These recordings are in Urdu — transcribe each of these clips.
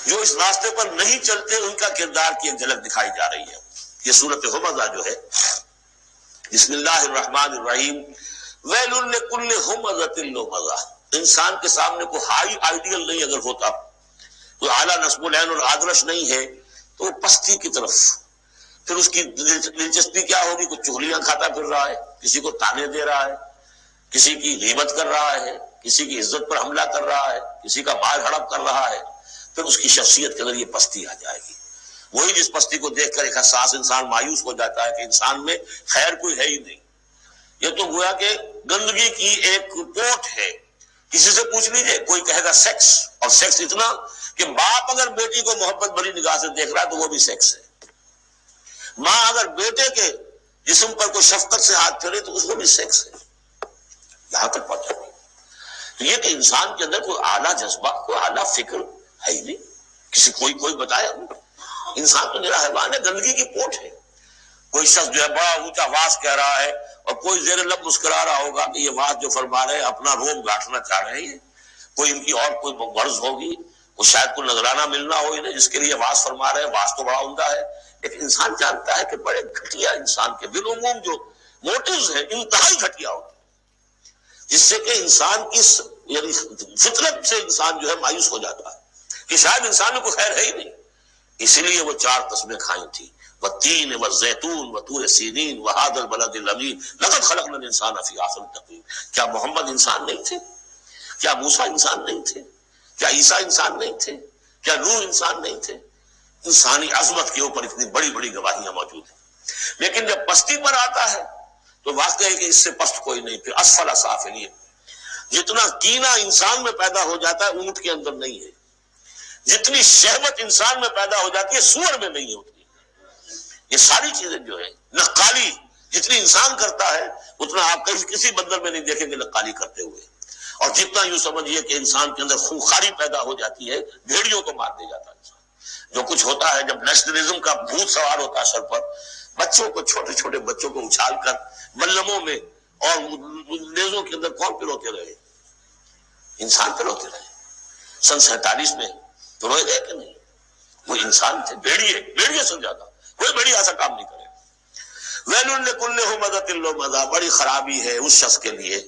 جو اس راستے پر نہیں چلتے ان کا کردار کی ایک جھلک دکھائی جا رہی ہے۔ یہ سورۃ ہمزہ جو ہے، بسم اللہ الرحمن الرحیم، ویل لکل ہمزۃ لمزہ، انسان کے سامنے کوئی ہائی آئیڈیل نہیں اگر ہوتا، کوئی اعلیٰ نصب العین اور آدرش نہیں ہے، تو وہ پستی کی طرف، پھر اس کی دلچسپی کیا ہوگی؟ کوئی چغلیاں کھاتا پھر رہا ہے، کسی کو تانے دے رہا ہے، کسی کی غیبت کر رہا ہے، کسی کی عزت پر حملہ کر رہا ہے، کسی کا مال ہڑپ کر رہا ہے، پھر اس کی شخصیت کے اندر یہ پستی آ جائے گی۔ وہی جس پستی کو دیکھ کر ایک حساس انسان مایوس ہو جاتا ہے کہ انسان میں خیر کوئی ہے ہی نہیں، یہ تو گویا کہ گندگی کی ایک پوٹ ہے۔ کسی سے پوچھ لیجئے، کوئی کہے گا سیکس، اور سیکس اتنا کہ باپ اگر بیٹی کو محبت بھری نگاہ سے دیکھ رہا ہے تو وہ بھی سیکس ہے، ماں اگر بیٹے کے جسم پر کوئی شفقت سے ہاتھ پھیرے تو اس کو بھی سیکس ہے، یہاں تک پہنچا گئی۔ تو یہ کہ انسان کے اندر کوئی اعلیٰ جذبہ، کوئی اعلیٰ فکر ہے ہی نہیں، کسی کوئی بتایا انسان تو میرا حیوان ہے، گندگی کی پوٹ ہے۔ کوئی شخص جو ہے بڑا اونچا واز کہہ رہا ہے اور کوئی زیر لب مسکرا رہا ہوگا کہ یہ واز جو فرما رہے ہیں اپنا روم گاٹنا چاہ رہے ہیں، کوئی ان کی اور کوئی غرض ہوگی، وہ شاید کوئی نذرانہ ملنا ہو انہیں جس کے لیے واز فرما رہے ہیں، واز تو بڑا عمدہ ہے، لیکن انسان جانتا ہے کہ بڑے گھٹیا انسان کے بالعموم جو موٹیوز ہیں انتہائی گھٹیا ہوتے ہیں، جس سے کہ انسان کی یعنی فطرت سے انسان جو ہے مایوس ہو جاتا ہے کہ شاید انسان میں کوئی خیر ہے ہی نہیں۔ اسی لیے وہ 4 قسمیں کھائی تھی، والتین والزیتون وطور سینین وہذا البلد الامین لقد خلقنا الانسان فی احسن تقویم۔ کیا محمد انسان نہیں تھے؟ کیا موسیٰ انسان نہیں تھے؟ کیا عیسیٰ انسان نہیں تھے؟ کیا نوح انسان نہیں تھے؟ انسانی عظمت کے اوپر اتنی بڑی بڑی گواہیاں موجود ہیں، لیکن جب پستی پر آتا ہے تو واقع ہے کہ اس سے پست کوئی نہیں۔ پھر اسفل سافلین، جتنا کینہ انسان میں پیدا ہو جاتا ہے اونٹ کے اندر نہیں ہے، جتنی شہوت انسان میں پیدا ہو جاتی ہے سور میں نہیں ہوتی۔ یہ ساری چیزیں جو ہے، نقالی جتنی انسان کرتا ہے اتنا آپ کہیں کسی بندر میں نہیں دیکھیں گے نقالی کرتے ہوئے، اور جتنا یوں سمجھیے کہ انسان کے اندر خونخواری پیدا ہو جاتی ہے، بھیڑیوں کو مار دے جاتا ہے انسان۔ جو کچھ ہوتا ہے جب نیشنلزم کا بھوت سوار ہوتا ہے سر پر، بچوں کو، چھوٹے چھوٹے بچوں کو اچھال کر ملموں میں اور نیزوں کے اندر کون پروتے رہے؟ انسان پروتے رہے۔ سن 47 میں تو روئے گئے کہ نہیں؟ وہ انسان تھے، بھیڑیے سمجھا تھا، کوئی بھیڑی ایسا کام نہیں کرے۔ ویل لکل ہمزۃ لمزہ، بڑی خرابی ہے اس شخص کے لیے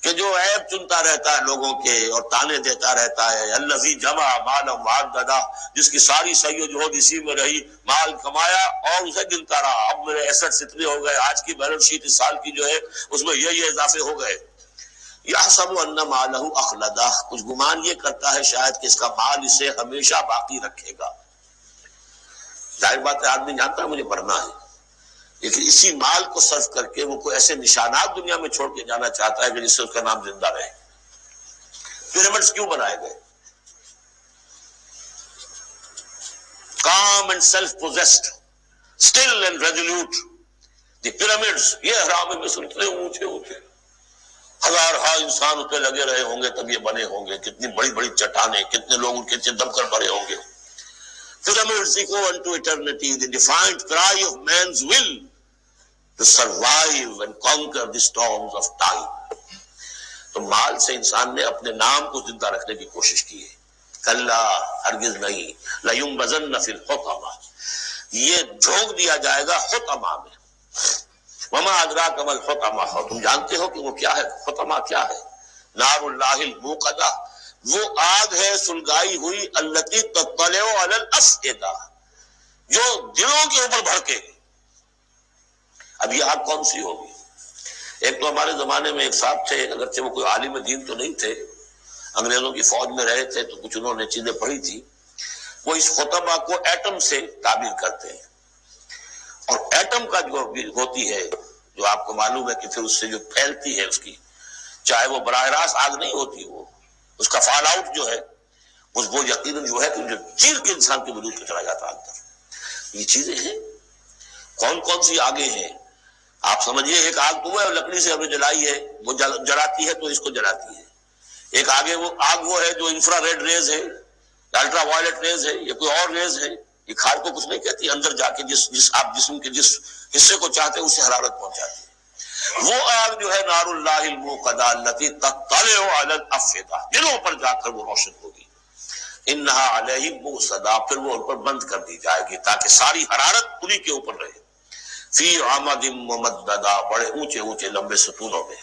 کہ جو عیب چنتا رہتا ہے لوگوں کے اور تانے دیتا رہتا ہے۔ الذی جمع مالا وعددہ، جس کی ساری سعی و جہد اسی میں رہی، مال کمایا اور اسے گنتا رہا، اب میرے ایسٹس اتنے ہو گئے، آج کی بیلنس شیٹ اس سال کی جو ہے اس میں یہ اضافے ہو گئے۔ یحسب ان مالہ اخلدہ، کچھ گمان یہ کرتا ہے شاید کہ اس کا مال اسے ہمیشہ باقی رکھے گا۔ ظاہر بات ہے آدمی جانتا ہے مجھے مرنا ہے، لیکن اسی مال کو صرف کر کے وہ کوئی ایسے نشانات دنیا میں چھوڑ کے جانا چاہتا ہے کہ جس سے اس کا نام زندہ رہے۔ پیرامڈز کیوں بنائے گئے؟ calm and self-possessed, still and resolute. The pyramids، یہ اہرام مصر اتنے اونچے اونچے، ہزارہا انسان اس پہ لگے رہے ہوں گے تب یہ بنے ہوں گے، کتنی بڑی بڑی چٹانیں، کتنے لوگ ان کے نیچے دب کر مرے ہوں گے۔ Pyramids echo unto eternity, the defiant cry of man's will to survive and conquer the storms of time۔ تو مال سے انسان نے اپنے نام کو زندہ رکھنے کی کوشش کی ہے۔ کلا، ہرگز نہیں، لَيُنبَذَنَّ فِي الْحُطَمَةِ، یہ جھونک دیا جائے گا حطمہ میں۔ وَمَا أَدْرَاكَ مَا الْحُطَمَةُ، اور تم جانتے ہو کہ وہ کیا ہے؟ حطمہ کیا ہے؟ نار اللہ الموقدہ، وہ آگ ہے سلگائی ہوئی، التي تطلع علی الافئدہ، جو دلوں کے اوپر بھڑکے گی۔ اب یہ آگ کون سی ہوگی؟ ایک تو ہمارے زمانے میں ایک صاحب تھے، اگرچہ وہ کوئی عالم دین تو نہیں تھے، انگریزوں کی فوج میں رہے تھے تو کچھ انہوں نے چیزیں پڑھی تھی، وہ اس حطمہ کو ایٹم سے تعبیر کرتے ہیں، اور ایٹم کا جو ہوتی ہے، جو آپ کو معلوم ہے کہ پھر اس سے جو پھیلتی ہے اس کی، چاہے وہ براہ راست آگ نہیں ہوتی، وہ اس کا فال آؤٹ جو ہے وہ یقیناً جو ہے کہ جو چیر کے انسان کے وجود کو چلا جاتا ہے اندر۔ یہ چیزیں ہیں، کون کون سی آگیں ہیں آپ سمجھیے۔ ایک آگ تو ہے لکڑی سے ہمیں جلائی ہے، وہ جلاتی ہے تو اس کو جلاتی ہے۔ ایک آگ وہ ہے جو انفرا ریڈ ریز ہے، الٹرا وائلٹ ریز ہے، یہ کوئی اور ریز ہے، یہ کھال کو کچھ نہیں کہتی، اندر جا کے جس آپ جسم کے جس حصے کو چاہتے ہیں اسے حرارت پہنچاتی ہے۔ وہ آگ جو ہے نار اللہ الموقدہ التي تطلع علی الافئدہ، دلوں پر جا کر وہ روشن ہوگی۔ انہا علیہم موصدا، پھر وہ ان پر بند کر دی جائے گی تاکہ ساری حرارت انہی کے اوپر رہے، فی عمد ممددہ، بڑے اونچے اونچے لمبے ستونوں میں۔